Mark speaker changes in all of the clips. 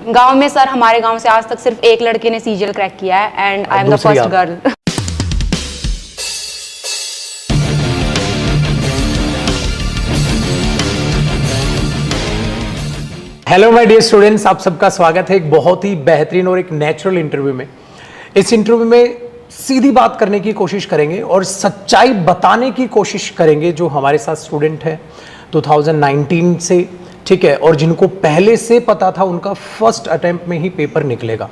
Speaker 1: गांव में सर, हमारे गांव से आज तक सिर्फ एक लड़के ने सीजीएल क्रैक किया है and I am the first girl.
Speaker 2: Hello my dear students, आप सबका स्वागत है एक बहुत ही बेहतरीन और एक नेचुरल इंटरव्यू में। इस इंटरव्यू में सीधी बात करने की कोशिश करेंगे और सच्चाई बताने की कोशिश करेंगे जो हमारे साथ स्टूडेंट है 2019 से, ठीक है, और जिनको पहले से पता था उनका फर्स्ट अटेम्प्ट में ही पेपर निकलेगा।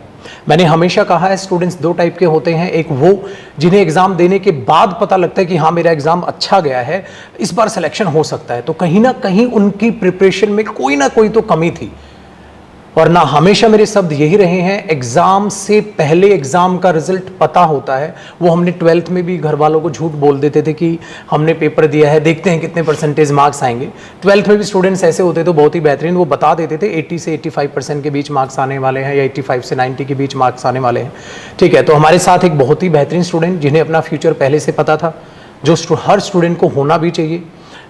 Speaker 2: मैंने हमेशा कहा है स्टूडेंट्स दो टाइप के होते हैं, एक वो जिन्हें एग्जाम देने के बाद पता लगता है कि हाँ मेरा एग्जाम अच्छा गया है, इस बार सिलेक्शन हो सकता है, तो कहीं ना कहीं उनकी प्रिपरेशन में कोई ना कोई तो कमी थी। और ना हमेशा मेरे शब्द यही रहे हैं, एग्जाम से पहले एग्जाम का रिजल्ट पता होता है। वो हमने 12th में भी घर वालों को झूठ बोल देते थे कि हमने पेपर दिया है, देखते हैं कितने परसेंटेज मार्क्स आएंगे। 12th में भी स्टूडेंट्स ऐसे होते तो बहुत ही बेहतरीन, वो बता देते थे 80 से 85% के बीच मार्क्स आने वाले हैं या 85 से 90 के बीच मार्क्स आने वाले हैं, ठीक है। तो हमारे साथ एक बहुत ही बेहतरीन स्टूडेंट जिन्हें अपना फ्यूचर पहले से पता था, जो हर स्टूडेंट को होना भी चाहिए।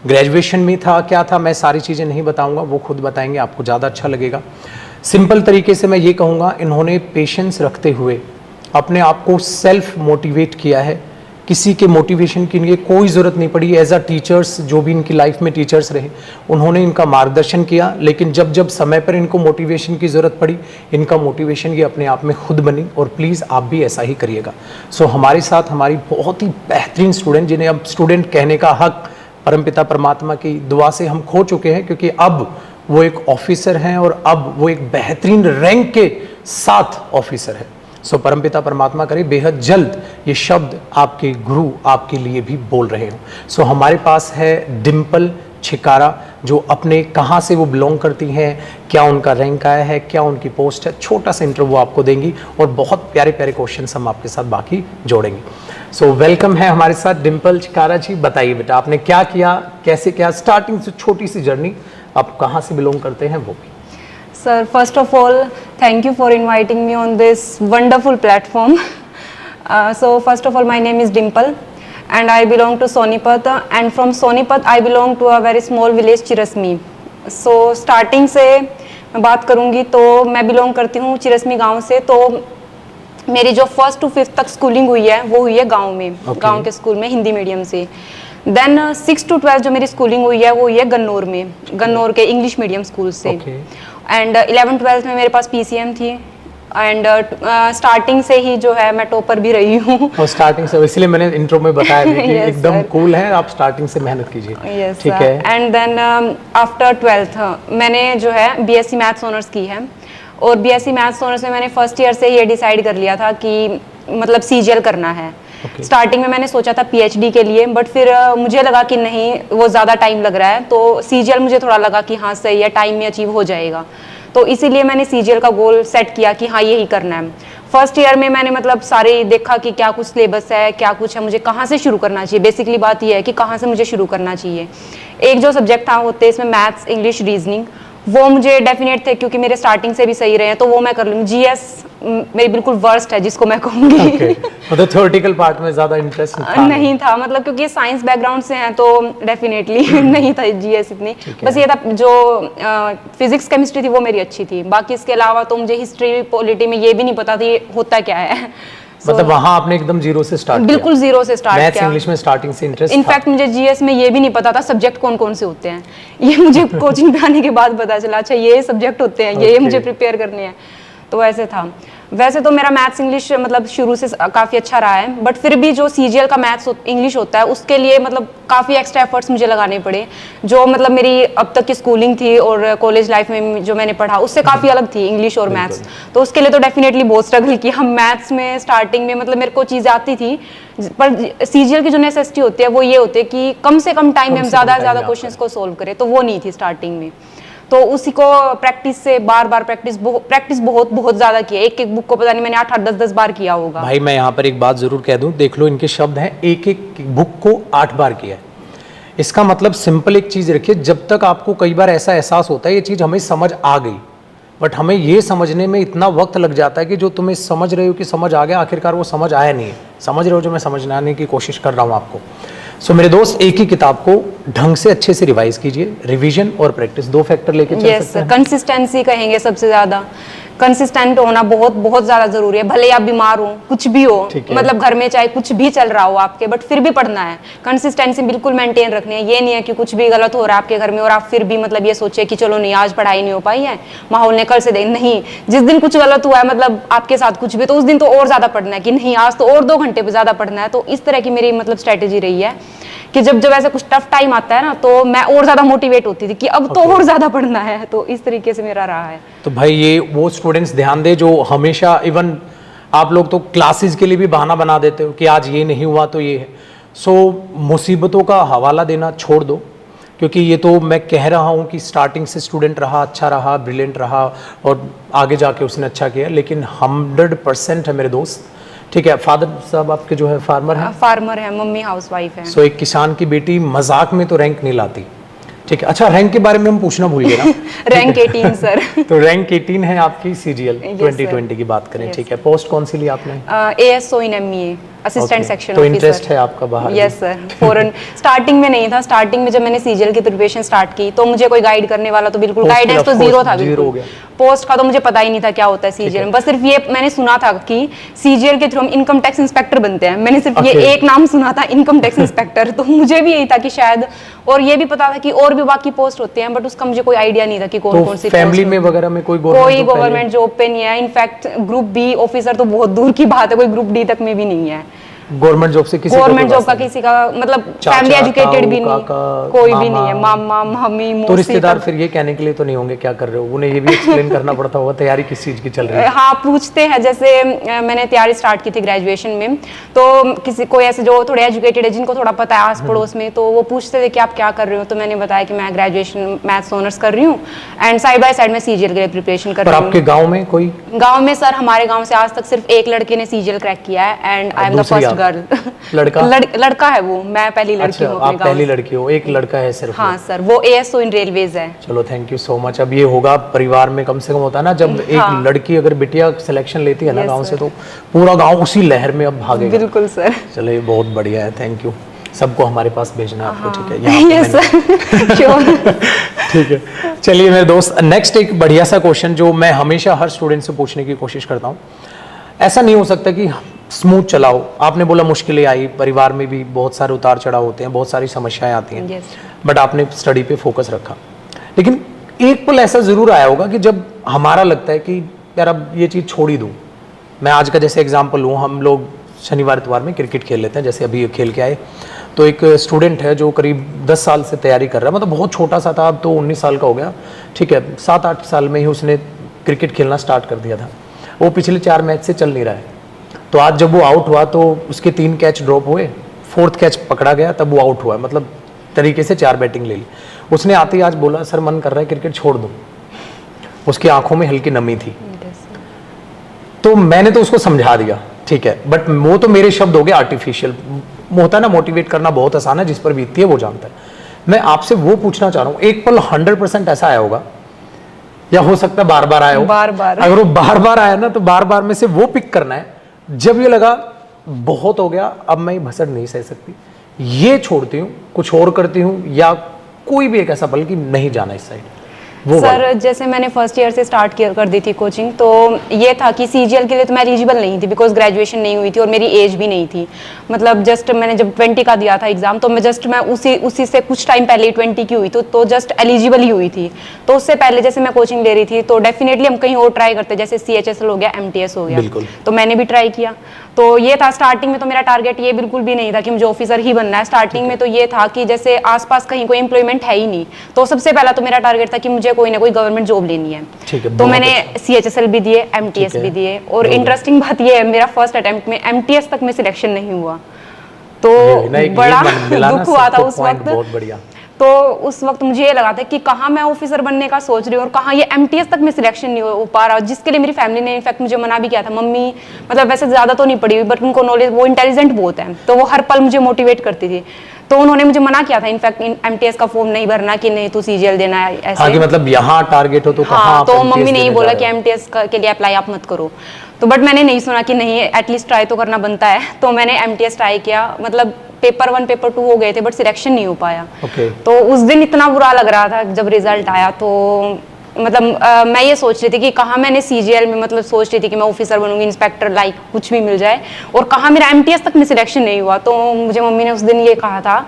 Speaker 2: ग्रेजुएशन में था, क्या था, मैं सारी चीज़ें नहीं बताऊँगा, वो खुद बताएंगे, आपको ज़्यादा अच्छा लगेगा। सिंपल तरीके से मैं ये कहूँगा, इन्होंने पेशेंस रखते हुए अपने आप को सेल्फ मोटिवेट किया है। किसी के मोटिवेशन की इनकी कोई ज़रूरत नहीं पड़ी। एज अ टीचर्स, जो भी इनकी लाइफ में टीचर्स रहे, उन्होंने इनका मार्गदर्शन किया, लेकिन जब जब समय पर इनको मोटिवेशन की ज़रूरत पड़ी, इनका मोटिवेशन ये अपने आप में खुद बनी। और प्लीज़ आप भी ऐसा ही करिएगा। सो हमारे साथ हमारी बहुत ही बेहतरीन स्टूडेंट, जिन्हें अब स्टूडेंट कहने का हक परमपिता परमात्मा की दुआ से हम खो चुके हैं, क्योंकि अब वो एक ऑफिसर हैं और अब वो एक बेहतरीन रैंक के साथ ऑफिसर है। सो परमपिता परमात्मा करे बेहद जल्द ये शब्द आपके गुरु आपके लिए भी बोल रहे हो। सो हमारे पास है डिम्पल छिकारा, जो अपने कहाँ से वो बिलोंग करती हैं, क्या उनका रैंक आया है, क्या उनकी पोस्ट है, छोटा सा इंटरव्यू आपको देंगी और बहुत प्यारे प्यारे क्वेश्चन हम आपके साथ बाकी जोड़ेंगे। सो वेलकम है हमारे साथ डिम्पल छिकारा जी। बताइए बेटा, आपने क्या किया, कैसे क्या, स्टार्टिंग से छोटी सी जर्नी, आप कहाँ से बिलोंग करते हैं वो भी।
Speaker 1: Sir, first of all, thank you for inviting me on this wonderful platform. So first of all, my name is Dimple and I belong to Sonipat, and from Sonipat I belong to a very small village चिरसमी। So starting से मैं बात करूँगी तो मैं belong करती हूँ चिरसमी गांव से। तो मेरी जो 1st to 5th तक स्कूलिंग हुई है वो हुई है गांव में, गांव के स्कूल में हिंदी मीडियम से। देन 6 to 12 जो मेरी स्कूलिंग हुई है वो हुई है गन्नौर में, गन्नौर के इंग्लिश मीडियम स्कूल से। एंड 11th-12th में मेरे पास पीसीएम थी एंड स्टार्टिंग से ही जो है मैं टॉपर भी रही हूँ। और
Speaker 2: स्टार्टिंग से, इसलिए मैंने इंट्रो में बताया कि yes, एकदम कूल है, आप स्टार्टिंग से मेहनत कीजिए, ठीक है।
Speaker 1: एंड देन आफ्टर 12th मैंने जो है बीएससी मैथ्स ऑनर्स की है, और बीएससी मैथ्स ऑनर्स में मैंने फर्स्ट ईयर से ये डिसाइड कर लिया था कि मतलब सीजीएल करना है। स्टार्टिंग में मैंने सोचा था पीएचडी के लिए, बट फिर मुझे लगा कि नहीं, वो ज़्यादा टाइम लग रहा है, तो सीजीएल मुझे थोड़ा लगा कि हाँ सही है, टाइम में अचीव हो जाएगा। तो इसीलिए मैंने सीजीएल का गोल सेट किया कि हाँ यही करना है। फर्स्ट ईयर में मैंने मतलब सारे देखा कि क्या कुछ सिलेबस है, क्या कुछ है, मुझे कहाँ से शुरू करना चाहिए। बेसिकली बात यह है कि कहाँ से मुझे शुरू करना चाहिए। एक जो सब्जेक्ट था होते इसमें मैथ्स, इंग्लिश, रीजनिंग, वो मुझे डेफिनेट थे क्योंकि मेरे स्टार्टिंग से भी सही रहे हैं, तो वो मैं कर लूँगी। जीएस मेरी बिल्कुल वर्स्ट है जिसको मैं कहूँगी।
Speaker 2: मतलब थ्योरेटिकल पार्ट में ज़्यादा इंटरेस्ट
Speaker 1: नहीं था, मतलब क्योंकि साइंस बैकग्राउंड से हैं तो डेफिनेटली नहीं था जीएस इतनी। बस ये था जो फिजिक्स केमिस्ट्री थी वो मेरी अच्छी थी, बाकी इसके अलावा तो मुझे हिस्ट्री पॉलिटी में ये भी नहीं पता थी होता क्या है।
Speaker 2: मतलब वहाँ आपने एकदम जीरो से स्टार्ट किया?
Speaker 1: बिल्कुल जीरो से स्टार्ट किया।
Speaker 2: मैथ्स, इंग्लिश में स्टार्टिंग से इंटरेस्ट था?
Speaker 1: इनफैक्ट मुझे जीएस में ये भी नहीं पता था सब्जेक्ट कौन कौन से होते हैं, ये मुझे कोचिंग पे आने के बाद पता चला, अच्छा ये सब्जेक्ट होते हैं, ये मुझे प्रिपेयर करने हैं। तो ऐसे था। वैसे तो मेरा मैथ्स इंग्लिश मतलब शुरू से काफ़ी अच्छा रहा है, बट फिर भी जो सीजीएल का मैथ्स इंग्लिश होता है उसके लिए मतलब काफ़ी एक्स्ट्रा एफर्ट्स मुझे लगाने पड़े। जो मतलब मेरी अब तक की स्कूलिंग थी और कॉलेज लाइफ में जो मैंने पढ़ा उससे काफ़ी अलग थी इंग्लिश और मैथ्स। तो उसके लिए तो डेफिनेटली बहुत स्ट्रगल किया। हम मैथ्स में स्टार्टिंग में मतलब मेरे को चीज़ें आती थी, पर सीजीएल की जो नेसेसिटी होती है वो ये होती है कि कम से कम टाइम में हम ज़्यादा से ज़्यादा क्वेश्चंस को सोल्व करें, तो वो नहीं थी स्टार्टिंग में। तो उसी को प्रैक्टिस से बार बार प्रैक्टिस बहुत ज़्यादा किया। एक एक बुक को पता नहीं मैंने 8-8, 10-10 बार किया होगा।
Speaker 2: भाई मैं यहाँ पर एक बात ज़रूर कह दूँ, देख लो इनके शब्द हैं, एक एक बुक को 8 बार किया है। इसका मतलब सिंपल एक चीज़ रखिए, जब तक आपको कई बार ऐसा एहसास होता है ये चीज़ हमें समझ आ गई, बट हमें ये समझने में इतना वक्त लग जाता है कि जो तुम्हें समझ रहे हो कि समझ आ गया, आखिरकार वो समझ आया नहीं है। समझ रहे हो जो मैं समझाने की कोशिश कर रहा हूँ आपको। सो मेरे दोस्त, एक ही किताब को ढंग से अच्छे से रिवाइज कीजिए। रिवीजन और प्रैक्टिस दो फैक्टर लेके चल सकते हैं।
Speaker 1: कंसिस्टेंसी कहेंगे सबसे ज़्यादा, कंसिस्टेंट होना बहुत बहुत ज्यादा जरूरी है। भले ही आप बीमार हो, कुछ भी हो,
Speaker 2: ठीक है।
Speaker 1: मतलब घर में चाहे कुछ भी चल रहा हो आपके, बट फिर भी पढ़ना है। कंसिस्टेंसी बिल्कुल मेंटेन रखनी है। ये नहीं है कि कुछ भी गलत हो रहा है आपके घर में और आप फिर भी मतलब ये सोचे कि चलो नहीं आज पढ़ाई नहीं हो पाई है, माहौल ने कल से दे, नहीं, जिस दिन कुछ गलत हुआ है मतलब आपके साथ कुछ भी, तो उस दिन तो और ज्यादा पढ़ना है कि नहीं आज तो और 2 घंटे पे ज्यादा पढ़ना है। तो इस तरह की मेरी मतलब स्ट्रेटेजी रही है कि जब जब ऐसा कुछ टफ टाइम आता है ना तो मैं और ज्यादा मोटिवेट होती थी कि अब तो और ज्यादा पढ़ना है। तो इस तरीके से मेरा रहा है।
Speaker 2: तो भाई ये वो स्टूडेंट्स ध्यान दे जो हमेशा, इवन आप लोग तो क्लासेस के लिए भी बहाना बना देते हो कि आज ये नहीं हुआ तो ये है। सो मुसीबतों का हवाला देना छोड़ दो, क्योंकि ये तो मैं कह रहा हूँ कि स्टार्टिंग से स्टूडेंट रहा, अच्छा रहा, ब्रिलियंट रहा और आगे जाके उसने अच्छा किया, लेकिन 100% है मेरे दोस्त। ठीक है, फादर साहब आपके जो है फार्मर हैं?
Speaker 1: फार्मर है, मम्मी हाउसवाइफ है।
Speaker 2: सो एक किसान की बेटी मजाक में तो रैंक नहीं लाती। ठीक है, अच्छा रैंक के बारे में हम पूछना भूल गए ना।
Speaker 1: Rank 18 sir.
Speaker 2: तो रैंक 18 है आपकी सीजीएल 2020 की बात करें। ठीक है, पोस्ट कौन सी ली आपने?
Speaker 1: ASO इन MEA, असिस्टेंट सेक्शन
Speaker 2: तो इंटरेस्ट है आपका बाहर?
Speaker 1: यस सर, फॉरेन स्टार्टिंग में नहीं था। स्टार्टिंग में जब मैंने सीजीएल की प्रिपरेशन स्टार्ट की तो मुझे कोई गाइड करने वाला तो बिल्कुल, गाइडेंस तो जीरो था, बिल्कुल पोस्ट का तो मुझे पता ही नहीं था क्या होता है सीजीएल में। बस सिर्फ ये मैंने सुना था कि सीजीएल के थ्रू हम इनकम टैक्स इंस्पेक्टर बनते हैं। मैंने सिर्फ ये एक नाम सुना था, इनकम टैक्स इंस्पेक्टर। तो मुझे भी यही था कि शायद, और ये भी पता था कि और भी बाकी पोस्ट होते हैं, बट उसका मुझे कोई आइडिया नहीं था कि कौन कौन सी
Speaker 2: फैमिली में वगैरह में कोई
Speaker 1: गवर्नमेंट जॉब पे नहीं है। इनफैक्ट ग्रुप बी ऑफिसर तो बहुत दूर की बात है, कोई ग्रुप डी तक में भी नहीं है।
Speaker 2: गवर्नमेंट जॉब से किसी
Speaker 1: गवर्नमेंट जॉब का किसी का मतलब फैमिली एजुकेटेड भी नहीं, कोई भी नहीं है, मामा मम्मी।
Speaker 2: तो रिश्तेदार फिर ये कहने के लिए तो नहीं होंगे क्या कर रहे हो, उन्हें ये भी एक्सप्लेन करना पड़ता होगा तैयारी किस चीज की चल रही है?
Speaker 1: हाँ पूछते हैं, जैसे मैंने तैयारी स्टार्ट की थी ग्रेजुएशन में, तो किसी कोई ऐसे जो थोड़े एजुकेटेड है जिनको थोड़ा पता है आस पड़ोस में, तो वो पूछते थे कि आप क्या कर रहे हो। तो मैंने बताया कि मैं ग्रेजुएशन मैथ्स ऑनर्स कर रही हूँ एंड साइड बाय साइड में सीजीएल के लिए प्रिपरेशन कर रही हूँ।
Speaker 2: आपके गाँव में कोई?
Speaker 1: गाँव में सर, हमारे गाँव से आज तक सिर्फ एक लड़के ने सीजीएल क्रैक किया है and I am the first girl. लड़का है वो, मैं पहली लड़की हूँ।
Speaker 2: आप पहली लड़की हो, एक लड़का है सिर्फ?
Speaker 1: हाँ सर, वो ASO इन रेलवेज है।
Speaker 2: चलो थैंक यू सो मच। अब ये होगा परिवार में कम से कम होता है ना, जब एक लड़की अगर बिटिया सिलेक्शन लेती है ना गांव से, तो पूरा गांव उसी लहर में अब भागेगा।
Speaker 1: बिल्कुल सर।
Speaker 2: चलिए बहुत बढ़िया है, थैंक यू। सबको हमारे पास भेजना आपको, ठीक है?
Speaker 1: Yes sir, sure.
Speaker 2: ठीक है, चलिए मेरे दोस्त, नेक्स्ट एक बढ़िया सा क्वेश्चन जो मैं हमेशा हर स्टूडेंट से पूछने की कोशिश करता हूँ। ऐसा नहीं हो सकता कि स्मूथ चलाओ। आपने बोला मुश्किलें आई, परिवार में भी बहुत सारे उतार चढ़ाव होते हैं, बहुत सारी समस्याएं आती हैं, बट आपने स्टडी पे फोकस रखा। लेकिन एक पल ऐसा जरूर आया होगा कि जब हमारा लगता है कि यार अब ये चीज़ छोड़ ही दूँ। मैं आज का जैसे एग्जाम्पल लूँ, हम लोग शनिवार इतवार में क्रिकेट खेल लेते हैं, जैसे अभी खेल के आए। तो एक स्टूडेंट है जो करीब 10 साल से तैयारी कर रहा है, मतलब बहुत छोटा सा था, अब तो 19 साल का हो गया। ठीक है, 7-8 साल में ही उसने क्रिकेट खेलना स्टार्ट कर दिया था। वो पिछले 4 मैच से चल नहीं रहा है। तो आज जब वो आउट हुआ तो उसके 3 कैच ड्रॉप हुए, 4th कैच पकड़ा गया, तब वो आउट हुआ। मतलब तरीके से 4 बैटिंग ले ली उसने। आते ही आज बोला सर मन कर रहा है क्रिकेट छोड़ दूं। उसकी आंखों में हल्की नमी थी। तो मैंने तो उसको समझा दिया, ठीक है, बट वो तो मेरे शब्द हो गए आर्टिफिशियल। होता है ना, मोटिवेट करना बहुत आसान है, जिस पर बीतती है वो जानता है। मैं आपसे वो पूछना चाह रहा हूँ, एक पल 100% ऐसा आया होगा, या हो सकता है बार बार आया हो।
Speaker 1: बार बार
Speaker 2: अगर वो बार बार आया ना, तो बार बार में से वो पिक करना है जब ये लगा बहुत हो गया, अब मैं ये भसड़ नहीं सह सकती, ये छोड़ती हूँ, कुछ और करती हूँ, या कोई भी एक ऐसा पल कि नहीं जाना इस साइड।
Speaker 1: सर जैसे मैंने फर्स्ट ईयर से स्टार्ट कर दी थी कोचिंग, तो ये था कि सीजीएल के लिए तो मैं एलिजिबल नहीं थी, बिकॉज ग्रेजुएशन नहीं हुई थी और मेरी एज भी नहीं थी। मतलब जस्ट मैंने जब 20 का दिया था एग्जाम, तो मैं उसी से कुछ टाइम पहले 20 की हुई तो जस्ट एलिजिबल ही हुई थी। तो उससे पहले जैसे मैं कोचिंग ले रही थी, तो डेफिनेटली हम कहीं और ट्राई करते, जैसे CHSL हो गया, MTS हो गया, तो मैंने भी ट्राई किया। तो ये था, स्टार्टिंग में तो मेरा टारगेट ये बिल्कुल भी नहीं था कि मुझे ऑफिसर ही बनना है। स्टार्टिंग में तो ये था कि जैसे आसपास कहीं कोई एम्प्लॉयमेंट है ही नहीं, तो सबसे पहला तो मेरा टारगेट था कि मुझे कोई ना कोई गवर्नमेंट जॉब लेनी है। तो मैंने CHSL भी दिए, MTS भी दिए, और इंटरेस्टिंग बात ये है, मेरा फर्स्ट अटेम्प्ट में MTS तक में सिलेक्शन नहीं हुआ, तो बड़ा दुख हुआ था उस वक्त।
Speaker 2: बहुत बढ़िया।
Speaker 1: तो उस वक्त मुझे ये लगा था कि कहाँ मैं ऑफिसर बनने का सोच रही हूँ और कहाँ ये MTS तक में सिलेक्शन नहीं हो पा रहा, जिसके लिए मेरी फैमिली ने इनफैक्ट मुझे मना भी किया था। मम्मी मतलब वैसे ज़्यादा तो नहीं पढ़ी हुई, बट उनको नॉलेज, वो इंटेलिजेंट बहुत है, तो वो हर पल मुझे मोटिवेट करती थी। तो उन्होंने मुझे मना किया था इनफैक्ट MTS का फॉर्म नहीं भरना, कि नहीं तू CGL देना है ऐसे।
Speaker 2: हाँ, कि मतलब यहाँ टारगेट हो तो
Speaker 1: हाँ, तो मम्मी ने ही बोला कि MTS के लिए अप्लाई आप मत करो। तो बट मैंने नहीं सुना कि नहीं, एटलीस्ट ट्राई तो करना बनता है। तो मैंने MTS ट्राई किया, मतलब पेपर 1 पेपर 2 हो गए थे, बट सिलेक्शन नहीं हो पाया। तो उस दिन इतना बुरा लग रहा था जब रिजल्ट आया, तो मतलब मैं ये सोच रही थी कि कहाँ मैंने सीजीएल में मतलब सोच रही थी कि मैं ऑफिसर बनूंगी, इंस्पेक्टर, लाइक कुछ भी मिल जाए, और कहाँ मेरा एमटीएस तक में सिलेक्शन नहीं हुआ। तो मुझे मम्मी ने उस दिन ये कहा था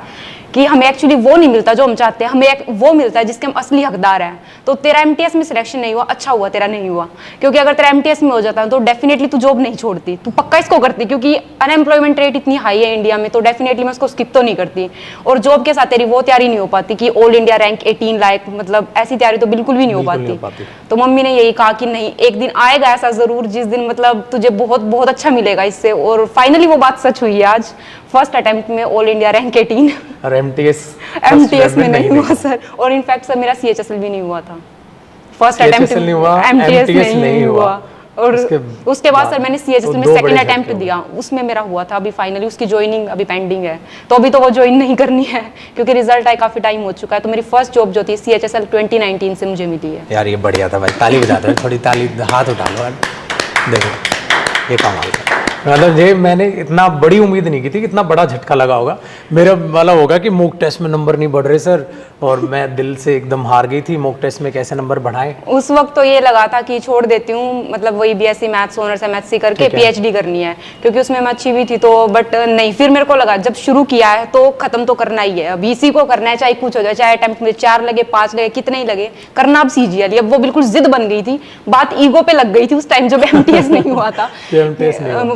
Speaker 1: कि हमें एक्चुअली वो नहीं मिलता जो हम चाहते हैं, हमें एक वो मिलता है जिसके हम असली हकदार हैं। तो तेरा एमटीएस में सिलेक्शन नहीं हुआ, अच्छा हुआ तेरा नहीं हुआ, क्योंकि अगर तेरा एमटीएस में हो जाता तो डेफिनेटली तू जॉब नहीं छोड़ती, तू पक्का इसको करती, क्योंकि अनएम्प्लॉयमेंट रेट इतनी हाई है इंडिया में, तो डेफिनेटली मैं उसको स्किप तो नहीं करती। और जॉब के साथ तेरी वो तैयारी नहीं हो पाती कि ऑल इंडिया रैंक 18 लायक, मतलब ऐसी तैयारी तो बिल्कुल भी नहीं हो पाती। तो मम्मी ने यही कहा कि नहीं, एक दिन आएगा ऐसा जरूर जिस दिन मतलब तुझे बहुत बहुत अच्छा मिलेगा इससे, और फाइनली वो बात सच हुई है। आज फर्स्ट अटेम्प्ट में ऑल इंडिया रैंक 18
Speaker 2: और एमटीएस
Speaker 1: में नहीं हुआ सर, और इनफैक्ट सर मेरा सीएचएसएल भी नहीं हुआ था। फर्स्ट
Speaker 2: CHSL
Speaker 1: अटेम्प्ट
Speaker 2: नहीं हुआ,
Speaker 1: एमटीएस
Speaker 2: MTS नहीं हुआ,
Speaker 1: और उसके बाद सर मैंने सीएचएसएल में
Speaker 2: दो
Speaker 1: सेकंड
Speaker 2: बड़े
Speaker 1: अटेम्प्ट
Speaker 2: झटके
Speaker 1: दिया, उसमें मेरा हुआ था। अभी फाइनली उसकी ज्वाइनिंग अभी पेंडिंग है, तो अभी तो वो ज्वाइन नहीं करनी है क्योंकि रिजल्ट आए काफी टाइम हो चुका है। तो मेरी फर्स्ट जॉब जो थी सीएचएसएल 2019 से मुझे मिली है।
Speaker 2: यार ये बढ़िया था भाई, ताली बजा दो, थोड़ी ताली, हाथ उठा लो यार। देखो ये कमाल का, मतलब ये मैंने इतना बड़ी उम्मीद नहीं की थी कि इतना बड़ा झटका लगा होगा। मेरा वाला होगा कि मॉक टेस्ट में नंबर नहीं बढ़ रहे सर, और मैं दिल से एकदम हार गई थी। मॉक टेस्ट में कैसे नंबर बढ़ाए?
Speaker 1: उस वक्त तो ये लगा था कि छोड़ देती हूँ, मतलब वही बीएससी मैथ्स ऑनर्स एमएससी करके पीएचडी करनी है, क्योंकि उसमें मैं अच्छी भी थी। तो बट नहीं, फिर मेरे को लगा जब शुरू किया है तो खत्म तो करना ही है, अब इसी को करना है, चाहे कुछ हो जाए, चाहे अटेम्प्ट में 4 लगे 5 लगे कितने ही लगे, करना अब सीजीएल। अब वो बिल्कुल जिद बन गई थी, बात ईगो पे लग गई थी उस टाइम जब एमटीएस नहीं हुआ था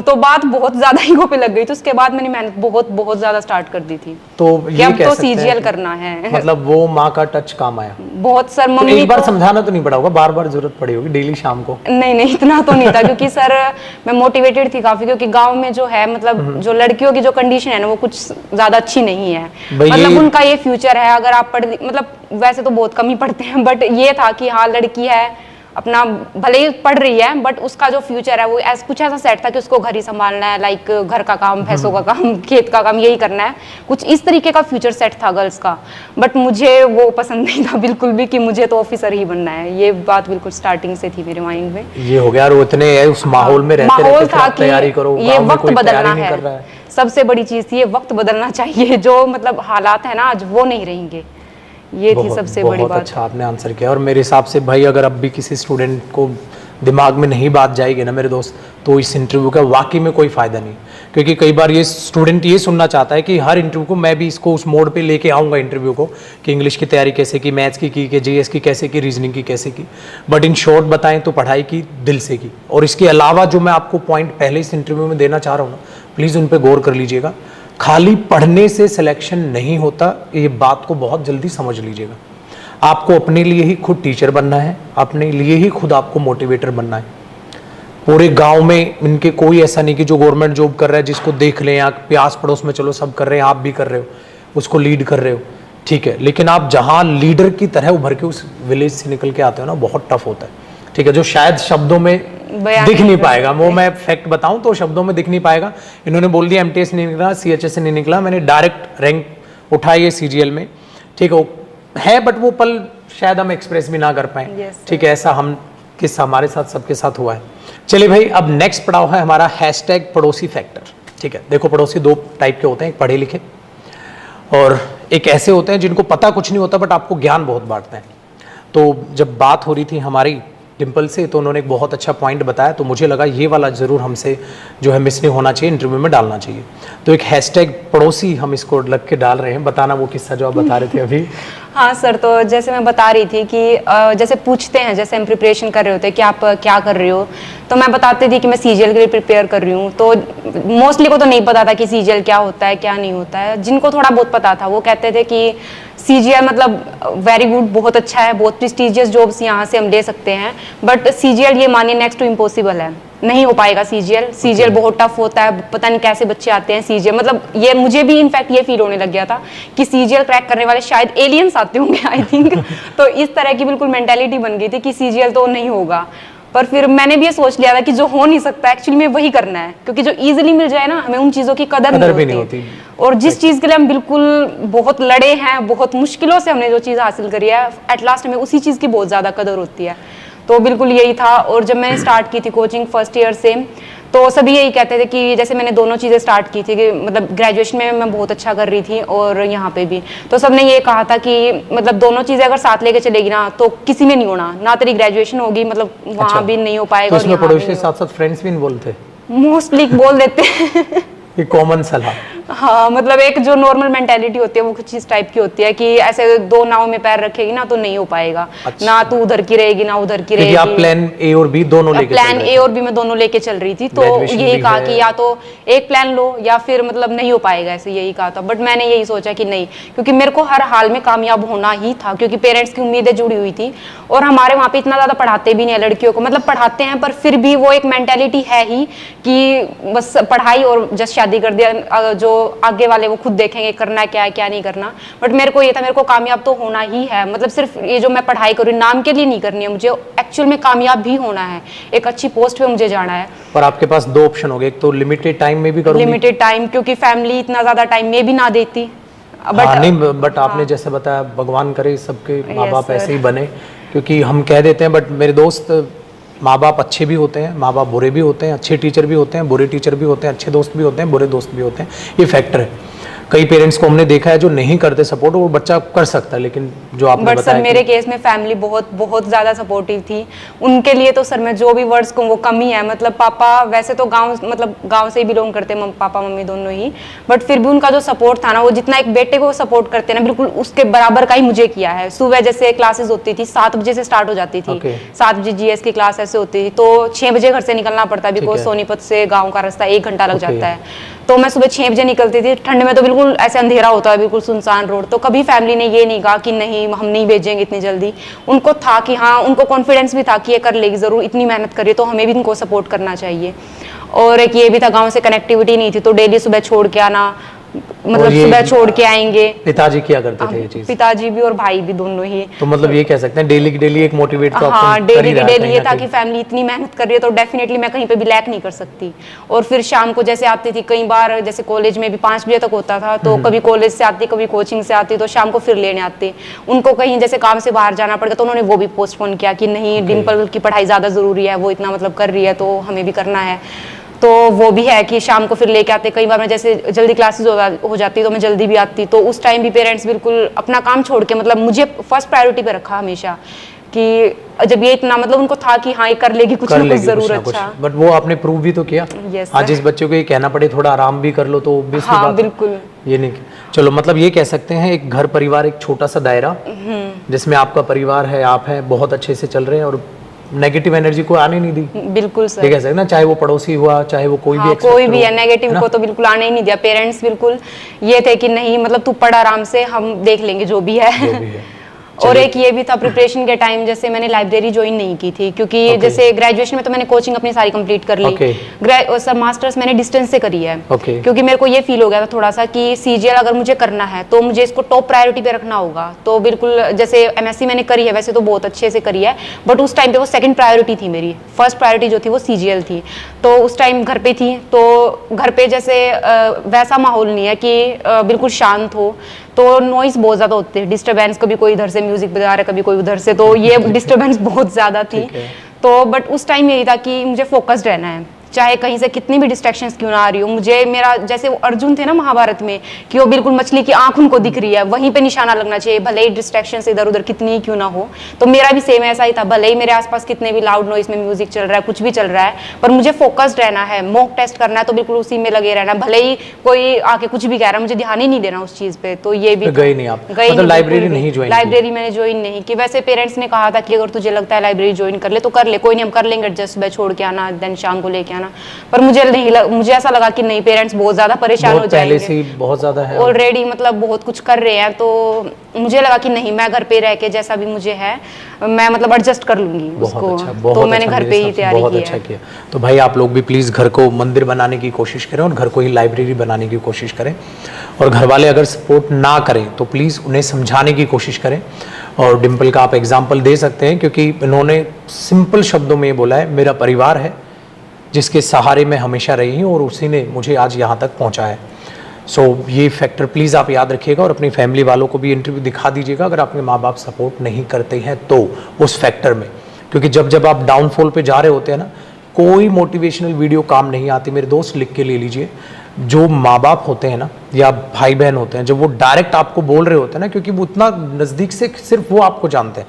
Speaker 1: तो बात बहुत ज्यादा ईगो पे लग गई थी। उसके बाद मैंने मेहनत बहुत बहुत ज्यादा स्टार्ट कर दी थी,
Speaker 2: तो ये
Speaker 1: अब तो सीजीएल करना है।
Speaker 2: मतलब वो माँ का टच काम आया
Speaker 1: बहुत सर।
Speaker 2: तो
Speaker 1: मम्मी
Speaker 2: एक बार समझाना तो नहीं पड़ा होगा, बार बार जरूरत पड़ी होगी डेली शाम को?
Speaker 1: नहीं इतना तो नहीं था, क्योंकि सर मैं मोटिवेटेड थी काफी, क्योंकि गांव में जो है मतलब जो लड़कियों की जो कंडीशन है ना वो कुछ ज्यादा अच्छी नहीं है। मतलब उनका ये फ्यूचर है, अगर आप मतलब वैसे तो बहुत कम ही पढ़ते हैं, बट ये था कि हाँ लड़की है, अपना भले ही पढ़ रही है बट उसका जो फ्यूचर है वो कुछ ऐसा सेट था कि उसको घर ही संभालना है, लाइक घर का काम, भैंसों का काम, खेत का काम, यही करना है, कुछ इस तरीके का फ्यूचर सेट था गर्ल्स का। बट मुझे वो पसंद नहीं था बिल्कुल भी कि मुझे तो ऑफिसर ही बनना है, ये बात बिल्कुल स्टार्टिंग से थी मेरे माइंड में।
Speaker 2: ये हो गया, और इतने उस माहौल में रहते
Speaker 1: माहौल था कि
Speaker 2: तैयारी करो,
Speaker 1: ये वक्त बदलना है, सबसे बड़ी चीज थी ये वक्त बदलना चाहिए, जो मतलब हालात है ना आज वो नहीं रहेंगे, ये थी सबसे बड़ी बात।
Speaker 2: अच्छा आपने आंसर किया। और मेरे हिसाब से भाई अगर अब भी किसी स्टूडेंट को दिमाग में नहीं बात जाएगी ना मेरे दोस्त, तो इस इंटरव्यू का वाकई में कोई फ़ायदा नहीं, क्योंकि कई बार ये स्टूडेंट ये सुनना चाहता है कि हर इंटरव्यू को मैं भी इसको उस मोड पे लेके आऊँगा इंटरव्यू को, कि इंग्लिश की तैयारी कैसे की, मैथ्स की कि जीएस की कैसे की, रीजनिंग की कैसे की। बट इन शॉर्ट बताएं तो पढ़ाई की दिल से की। और इसके अलावा जो मैं आपको पॉइंट पहले इस इंटरव्यू में देना चाह रहा हूँ ना, प्लीज़ उन पर गौर कर लीजिएगा। खाली पढ़ने से सिलेक्शन नहीं होता, ये बात को बहुत जल्दी समझ लीजिएगा। आपको अपने लिए ही खुद टीचर बनना है, अपने लिए ही खुद आपको मोटिवेटर बनना है। पूरे गांव में इनके कोई ऐसा नहीं कि जो गवर्नमेंट जॉब कर रहा है जिसको देख लें, या प्यास पड़ोस में चलो सब कर रहे हैं आप भी कर रहे हो, उसको लीड कर रहे हो, ठीक है, लेकिन आप जहां लीडर की तरह उभर के उस विलेज से निकल के आते हो ना, बहुत टफ होता है, ठीक है, जो शायद शब्दों में दिख नहीं पाएगा। वो मैं फैक्ट बताऊं तो शब्दों में दिख नहीं पाएगा। इन्होंने बोल दिया एमटीएस नहीं निकला, सीएचएस नहीं निकला, मैंने डायरेक्ट रैंक उठाई है सीजीएल में, ठीक है, बट वो पल शायद हम एक्सप्रेस भी ना कर पाए, ठीक है, ऐसा हमारे साथ सबके साथ हुआ है। चलिए भाई, अब नेक्स्ट पड़ाव है हमारा हैशटैग पड़ोसी फैक्टर, ठीक है। देखो पड़ोसी 2 टाइप के होते हैं, एक पढ़े लिखे और एक ऐसे होते हैं जिनको पता कुछ नहीं होता बट आपको ज्ञान बहुत बांटते हैं। तो जब बात हो रही थी हमारी डिम्पल से, तो उन्होंने एक बहुत अच्छा पॉइंट बताया, तो मुझे लगा ये वाला जरूर हमसे जो है मिस नहीं होना चाहिए, इंटरव्यू में डालना चाहिए। तो एक हैशटैग पड़ोसी हम इसको लग के डाल रहे हैं। बताना वो किस्सा जो आप बता रहे थे अभी।
Speaker 1: हाँ सर, तो जैसे मैं बता रही थी कि जैसे पूछते हैं, जैसे हम प्रिपरेशन कर रहे होते हैं कि आप क्या कर रहे हो, तो मैं बताती थी कि मैं सीजीएल के लिए प्रिपेयर कर रही हूँ। तो मोस्टली को तो नहीं पता था कि सीजीएल क्या होता है क्या नहीं होता है। जिनको थोड़ा बहुत पता था वो कहते थे कि सीजीएल मतलब वेरी गुड, बहुत अच्छा है, बहुत प्रेस्टिजियस जॉब्स यहाँ से हम ले सकते हैं, बट सीजीएल ये मानिए नेक्स्ट टू इम्पॉसिबल है, नहीं हो पाएगा सीजीएल बहुत टफ होता है, पता नहीं कैसे बच्चे आते हैं सीजीएल, मतलब ये मुझे भी इनफैक्ट ये फील होने लग गया था कि सीजीएल क्रैक करने वाले शायद एलियंस आते होंगे आई थिंक। तो इस तरह की बिल्कुल मेंटालिटी बन गई थी कि सीजीएल तो नहीं होगा। पर फिर मैंने भी ये सोच लिया था कि जो हो नहीं सकता एक्चुअली में वही करना है, क्योंकि जो इजीली मिल जाए ना हमें उन चीज़ों की कदर नहीं होती। और जिस चीज़ के लिए हम बिल्कुल बहुत लड़े हैं, बहुत मुश्किलों से हमने जो चीज़ हासिल करी है, एट लास्ट हमें उसी चीज़ की बहुत ज़्यादा कदर होती है। तो बिल्कुल यही था। और जब मैंने स्टार्ट की थी कोचिंग फर्स्ट ईयर से, तो सभी यही कहते थे कि जैसे मैंने दोनों चीज़ें स्टार्ट की थी कि मतलब ग्रेजुएशन में मैं बहुत अच्छा कर रही थी और यहाँ पे भी, तो सबने ये कहा था कि मतलब दोनों चीज़ें अगर साथ लेके चलेगी ना तो किसी में नहीं होना, ना तेरी ग्रेजुएशन होगी मतलब वहाँ
Speaker 2: अच्छा।
Speaker 1: भी नहीं हो पाएगा
Speaker 2: तो
Speaker 1: और
Speaker 2: इसमें
Speaker 1: यहाँ
Speaker 2: पड़ोसी
Speaker 1: भी
Speaker 2: के साथ साथ फ्रेंड्स भी इन्वॉल्व थे?
Speaker 1: मोस्टली बोल देते हैं।
Speaker 2: ये कॉमन सलाह।
Speaker 1: हाँ मतलब एक जो नॉर्मल मेंटेलिटी होती है वो कुछ इस टाइप की होती है कि ऐसे दो नाव में पैर रखेगी ना तो नहीं हो पाएगा।
Speaker 2: अच्छा।
Speaker 1: ना तू उधर की रहेगी ना उधर की
Speaker 2: क्योंकि
Speaker 1: रहेगी।
Speaker 2: आप प्लान ए और बी दोनों लेके चल
Speaker 1: प्लान
Speaker 2: रहे
Speaker 1: ए
Speaker 2: थे।
Speaker 1: और बी में दोनों लेके चल रही थी, तो
Speaker 2: Graduation
Speaker 1: यही
Speaker 2: भी
Speaker 1: कहा
Speaker 2: है।
Speaker 1: कि या तो एक प्लान लो या फिर मतलब नहीं हो पाएगा, ऐसे यही कहा था। बट मैंने यही सोचा कि नहीं, क्योंकि मेरे को हर हाल में कामयाब होना ही था, क्योंकि पेरेंट्स की उम्मीदें जुड़ी हुई थी और हमारे वहाँ पे इतना ज्यादा पढ़ाते भी नहीं है लड़कियों को, मतलब पढ़ाते हैं पर फिर भी वो एक मेंटेलिटी है ही कि बस पढ़ाई और जस्ट शादी कर दिया, जो आगे वाले वो खुद देखेंगे करना क्या है क्या नहीं करना। बट मेरे को ये था मेरे को कामयाब तो होना ही है, मतलब सिर्फ ये जो मैं पढ़ाई करूँ नाम के लिए नहीं करनी है, मुझे एक्चुअल में कामयाब भी होना है, एक अच्छी पोस्ट पे मुझे जाना है।
Speaker 2: और आपके पास दो ऑप्शन हो गए, एक तो लिमिटेड टाइम में भी करूंगी,
Speaker 1: लिमिटेड टाइम, क्योंकि फैमिली इतना ज्यादा टाइम में भी ना देती।
Speaker 2: हाँ, नहीं बट आपने जैसे बताया भगवान करे सबके माँ बाप
Speaker 1: sir.
Speaker 2: ऐसे ही बने, क्योंकि हम कह देते हैं बट मेरे दोस्त माँ बाप अच्छे भी होते हैं, माँ बाप बुरे भी होते हैं, अच्छे टीचर भी होते हैं, बुरे टीचर भी होते हैं, अच्छे दोस्त भी होते हैं, बुरे दोस्त भी होते हैं, ये फैक्टर है। कई पेरेंट्स को हमने देखा है जो नहीं करते सपोर्ट, वो बच्चा कर सकता है, लेकिन जो आपने
Speaker 1: बट
Speaker 2: बताया
Speaker 1: सर मेरे केस में फैमिली बहुत बहुत ज़्यादा सपोर्टिव थी, उनके लिए तो सर मैं जो भी वर्ड्स कहूँ वो कम ही है। मतलब पापा वैसे तो गांव से ही बिलोंग करते हैं, पापा मम्मी दोनों ही, बट फिर भी उनका जो सपोर्ट था ना, वो जितना एक बेटे को सपोर्ट करते हैं ना, बिल्कुल उसके बराबर का ही मुझे किया है। सुबह जैसे क्लासेस होती थी 7 बजे से स्टार्ट हो जाती थी, 7 बजे GS की क्लास ऐसे होती थी, तो 6 बजे घर से निकलना पड़ता है, बिकॉज सोनीपत से गाँव का रास्ता 1 घंटा लग जाता है। तो मैं सुबह 6 बजे निकलती थी, ठंड में तो बिल्कुल ऐसे अंधेरा होता है, बिल्कुल सुनसान रोड। तो कभी फैमिली ने ये नहीं कहा कि नहीं हम नहीं भेजेंगे इतनी जल्दी, उनको था कि हाँ, उनको कॉन्फिडेंस भी था कि ये कर लेगी जरूर, इतनी मेहनत करिए तो हमें भी इनको सपोर्ट करना चाहिए। और एक ये भी था, गांव से कनेक्टिविटी नहीं थी, तो डेली सुबह छोड़ के आना, मतलब सुबह छोड़ के आएंगे।
Speaker 2: पिताजी क्या करते थे ये चीज?
Speaker 1: पिताजी भी और भाई भी दोनों ही।
Speaker 2: तो मतलब ये कह सकते हैं डेली की डेली एक मोटिवेट तो
Speaker 1: हाँ, डेली की डेली ये था कि फैमिली इतनी मेहनत कर रही है तो डेफिनेटली मैं कहीं पे भी लैक नहीं कर सकती। और फिर शाम को जैसे आती थी, कई बार जैसे कॉलेज में भी 5 बजे तक होता था, तो कभी कॉलेज से आती, कभी कोचिंग से आती, तो शाम को फिर लेने आती। उनको कहीं जैसे काम से बाहर जाना पड़ गया तो उन्होंने वो भी पोस्टपोन किया कि नहीं, डिम्पल की पढ़ाई ज़्यादा ज़रूरी है, वो इतना मतलब कर रही है तो हमें भी करना है। तो वो भी है कि शाम को फिर लेके आते। कई बार मैं जैसे जल्दी क्लासेस हो जाती तो मैं जल्दी भी आती, तो उस टाइम भी पेरेंट्स बिल्कुल अपना काम छोड़ के मतलब मुझे फर्स्ट प्रायोरिटी पे रखा हमेशा, कि जब ये इतना मतलब उनको था कि हाँ ये कर लेगी कुछ ना कुछ जरूर अच्छा।
Speaker 2: बट वो आपने प्रूव भी तो किया। आज जिस बच्चे को ये कहना पड़े थोड़ा आराम भी कर लो तो
Speaker 1: हाँ, बिल्कुल
Speaker 2: ये नहीं। चलो मतलब ये कह सकते हैं एक घर परिवार एक छोटा सा दायरा जिसमें आपका परिवार है, आप हैं, बहुत अच्छे से चल रहे हैं और नेगेटिव एनर्जी को आने नहीं दी।
Speaker 1: बिल्कुल सर,
Speaker 2: ये कह सकते ना, चाहे वो पड़ोसी हुआ चाहे वो कोई भी
Speaker 1: कोई भी है, नेगेटिव को तो बिल्कुल आने ही नहीं दिया। पेरेंट्स बिल्कुल ये थे कि नहीं मतलब तू पढ़ आराम से, हम देख लेंगे जो भी है। और एक ये भी था प्रिपरेशन के टाइम, जैसे मैंने लाइब्रेरी ज्वाइन नहीं की थी, क्योंकि जैसे ग्रेजुएशन में तो मैंने कोचिंग अपनी सारी कंप्लीट कर ली, सर मास्टर्स मैंने डिस्टेंस से करी है, क्योंकि मेरे को ये फील हो गया था थोड़ा सा कि CGL अगर मुझे करना है तो मुझे इसको टॉप प्रायोरिटी पे रखना होगा। तो बिल्कुल जैसे MSc मैंने करी है, वैसे तो बहुत अच्छे से करी है, बट उस टाइम पे वो सेकंड प्रायोरिटी थी मेरी, फर्स्ट प्रायोरिटी जो थी वो CGL थी। तो उस टाइम घर पे थी, तो घर पे जैसे वैसा माहौल नहीं है कि बिल्कुल शांत हो, तो नॉइस बहुत ज्यादा होते हैं, डिस्टर्बेंस, कभी कोई इधर से म्यूजिक बजा रहा है, कभी कोई उधर से, तो ये डिस्टर्बेंस बहुत ज्यादा थी। तो बट उस टाइम यही था कि मुझे फोकस्ड रहना है, चाहे कहीं से कितनी भी डिस्ट्रैक्शंस क्यों ना आ रही हो। मुझे मेरा जैसे वो अर्जुन थे ना महाभारत में, कि वो बिल्कुल मछली की आंख उनको दिख रही है, वहीं पे निशाना लगना चाहिए, भले ही डिस्ट्रैक्शंस इधर उधर कितनी ही क्यों ना हो। तो मेरा भी सेम ऐसा ही था, भले ही मेरे आसपास कितने भी लाउड नॉइस में म्यूजिक चल रहा है, कुछ भी चल रहा है, पर मुझे फोकस्ड रहना है, मॉक टेस्ट करना है तो बिल्कुल उसी में लगे रहना, भले ही कोई आके कुछ भी कह रहा है, मुझे ध्यान ही नहीं देना उस चीज पे। तो ये भी
Speaker 2: गई नहीं आप, मतलब लाइब्रेरी नहीं ज्वाइन,
Speaker 1: लाइब्रेरी मैंने ज्वाइन नहीं की। वैसे पेरेंट्स ने कहा था कि अगर तुझे लगता है लाइब्रेरी ज्वाइन कर ले तो कर ले, कोई नहीं हम कर लेंगे एडजस्ट, सुबह छोड़ के आना देन शाम को लेके आना। पर मुझे ऐसा लगा कि नहीं, पेरेंट्स बहुत ज्यादा परेशान हो जाएंगे, पहले से बहुत ज्यादा है ऑलरेडी, मतलब बहुत कुछ कर रहे हैं। तो मुझे लगा कि नहीं, मैं घर पे रह के जैसा भी मुझे है मैं मतलब एडजस्ट कर लूंगी उसको। तो मैंने घर पे ही तैयारी की है।
Speaker 2: किया। तो भाई आप लोग भी प्लीज घर को मंदिर बनाने की कोशिश करें और घर को ही लाइब्रेरी बनाने की कोशिश करें, और घर वाले अगर सपोर्ट ना करें तो प्लीज उन्हें समझाने की कोशिश करें। और डिम्पल का आप एग्जाम्पल दे सकते हैं, क्योंकि इन्होंने सिंपल शब्दों में बोला है, मेरा परिवार है जिसके सहारे मैं हमेशा रही हूँ और उसी ने मुझे आज यहाँ तक पहुँचाया है। सो ये फैक्टर प्लीज़ आप याद रखिएगा और अपनी फैमिली वालों को भी इंटरव्यू दिखा दीजिएगा अगर आपके माँ बाप सपोर्ट नहीं करते हैं तो उस फैक्टर में, क्योंकि जब जब आप डाउनफॉल पे जा रहे होते हैं ना, कोई मोटिवेशनल वीडियो काम नहीं आती मेरे दोस्त, लिख के ले लीजिए। जो माँ बाप होते हैं ना या भाई बहन होते हैं, जब वो डायरेक्ट आपको बोल रहे होते हैं ना, क्योंकि वो उतना नज़दीक से सिर्फ वो आपको जानते हैं,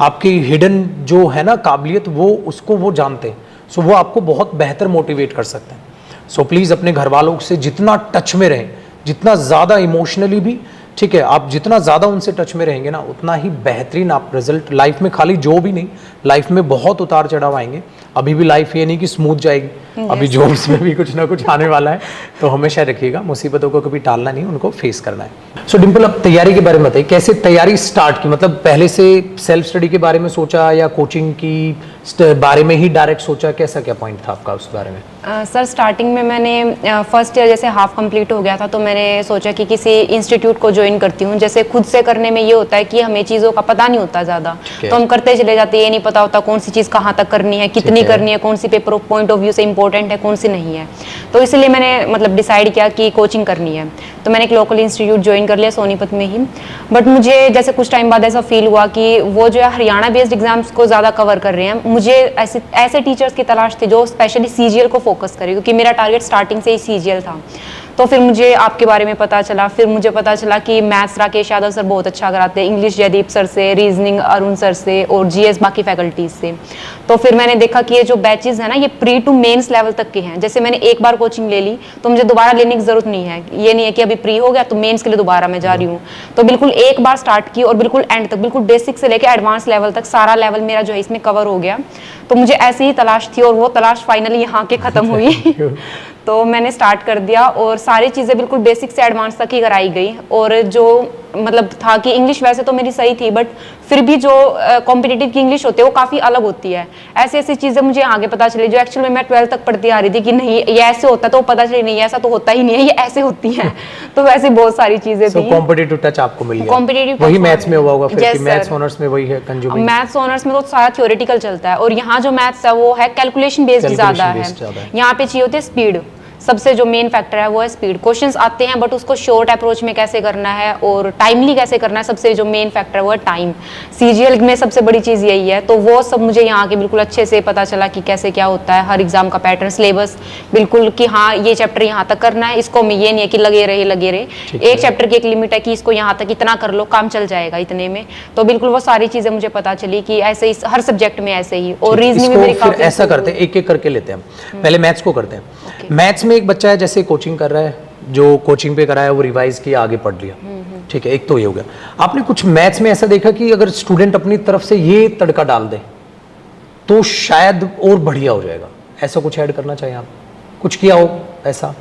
Speaker 2: आपकी हिडन जो है ना काबिलियत, वो उसको वो जानते हैं। सो वो आपको बहुत बेहतर मोटिवेट कर सकते हैं। सो प्लीज़ अपने घर वालों से जितना टच में रहें, जितना ज़्यादा इमोशनली भी, ठीक है, आप जितना ज़्यादा उनसे टच में रहेंगे ना, उतना ही बेहतरीन आप रिजल्ट लाइफ में, खाली जो भी नहीं, लाइफ में बहुत उतार चढ़ाव आएंगे। अभी भी लाइफ ये नहीं कि स्मूथ जाएगी, अभी जॉब्स में भी कुछ ना कुछ आने वाला है। तो हमेशा रखिएगा, मुसीबतों को कभी टालना नहीं, उनको फेस करना है। सो डिम्पल, अब तैयारी के बारे में बताइए, कैसे तैयारी स्टार्ट की? मतलब पहले से सेल्फ स्टडी के बारे में सोचा या कोचिंग की बारे में ही डायरेक्ट सोचा? कैसा क्या पॉइंट था आपका उस बारे में?
Speaker 1: सर स्टार्टिंग में मैंने फर्स्ट ईयर जैसे हाफ कंप्लीट हो गया था, तो मैंने सोचा कि किसी इंस्टीट्यूट को ज्वाइन करती हूँ। जैसे खुद से करने में ये होता है कि हमें चीज़ों का पता नहीं होता ज़्यादा, तो हम करते चले जाते हैं, ये नहीं पता होता कौन सी चीज़ कहाँ तक करनी है, कितनी करनी है, कौन C paper point of view से इंपॉर्टेंट है, कौन सी नहीं है। तो इसलिए मैंने मतलब डिसाइड किया कि कोचिंग करनी है। तो मैंने एक लोकल इंस्टीट्यूट ज्वाइन कर लिया सोनीपत में ही। बट मुझे जैसे कुछ टाइम बाद ऐसा फील हुआ कि वो जो है हरियाणा बेस्ड एग्जाम्स को ज़्यादा कवर कर रहे हैं। मुझे ऐसे टीचर्स की तलाश थी जो स्पेशली सीजीएल को फोकस करे, क्योंकि मेरा टारगेट स्टार्टिंग से ही सीजीएल था। तो फिर मुझे आपके बारे में पता चला, फिर मुझे पता चला कि मैथ्स राकेश यादव सर बहुत अच्छा कराते हैं, इंग्लिश जयदीप सर से, रीजनिंग अरुण सर से, और जीएस बाकी फैकल्टीज से। तो फिर मैंने देखा कि ये जो बैचेस है ना, ये प्री टू मेंस लेवल तक के हैं। जैसे मैंने एक बार कोचिंग ले ली तो मुझे दोबारा लेने की जरूरत नहीं है। ये नहीं है कि अभी प्री हो गया तो मेंस के लिए दोबारा मैं जा रही हूँ। तो बिल्कुल एक बार स्टार्ट की और बिल्कुल एंड तक, बिल्कुल बेसिक से लेकर एडवांस लेवल तक सारा लेवल मेरा जो है इसमें कवर हो गया। तो मुझे ऐसी ही तलाश थी और वो तलाश फाइनली यहाँ के खत्म हुई। तो मैंने स्टार्ट कर दिया और सारी चीज़ें बिल्कुल बेसिक से एडवांस तक ही कराई गई। और जो मतलब था कि इंग्लिश वैसे तो मेरी सही थी, बट फिर भी जो कॉम्पिटिटिव की इंग्लिश होती है वो काफ़ी अलग होती है। ऐसी ऐसी चीज़ें मुझे आगे पता चली जो एक्चुअली मैं 12th तक पढ़ती आ रही थी कि नहीं ये ऐसे होता है, तो पता चली नहीं ऐसा तो होता ही नहीं है, ये ऐसे होती है। तो वैसे बहुत सारी चीज़ें थी।
Speaker 2: कॉम्पिटिटिव टच आपको मिल गया।
Speaker 1: कॉम्पिटिटिव
Speaker 2: वही मैथ्स में हुआ होगा फिर कि मैथ्स ऑनर्स में वही है कंज्यूमिंग।
Speaker 1: मैथ्स ऑनर्स में तो सारा थ्योरेटिकल चलता है, और यहाँ जो मैथ्स है वो है कैलकुलेशन बेस्ड ज़्यादा है। यहाँ पे चाहिए होती है स्पीड, सबसे जो मेन फैक्टर है वो है स्पीड। क्वेश्चंस आते हैं बट उसको शॉर्ट अप्रोच में कैसे करना है और टाइमली कैसे करना है, सबसे जो मेन फैक्टर है वो है टाइम। सीजीएल में सबसे बड़ी चीज़ यही है। तो वो सब मुझे यहाँ के बिल्कुल अच्छे से पता चला कि कैसे क्या होता है, हर एग्जाम का पैटर्न, सिलेबस बिल्कुल कि हाँ ये चैप्टर यहाँ तक करना है, इसको में ये नहीं है कि लगे रहे। एक चैप्टर की एक लिमिट है कि इसको यहाँ तक इतना कर लो, काम चल जाएगा इतने में। तो बिल्कुल वो सारी चीज़ें मुझे पता चली कि ऐसे ही हर सब्जेक्ट में ऐसे ही। और रीजनिंग में मेरी काफी
Speaker 2: ऐसा करते हैं, एक एक करके लेते हैं हम। पहले मैथ्स को करते हैं। मैथ्स में एक बच्चा है जैसे कोचिंग कर रहा है, जो कोचिंग पे कराया वो रिवाइज किया, आगे पढ़ लिया, ठीक है, एक तो ये हो गया। आपने कुछ मैथ्स में ऐसा देखा कि अगर स्टूडेंट अपनी तरफ से ये तड़का डाल दे तो शायद और बढ़िया हो जाएगा, ऐसा कुछ ऐड करना चाहिए? आप कुछ किया हो ऐसा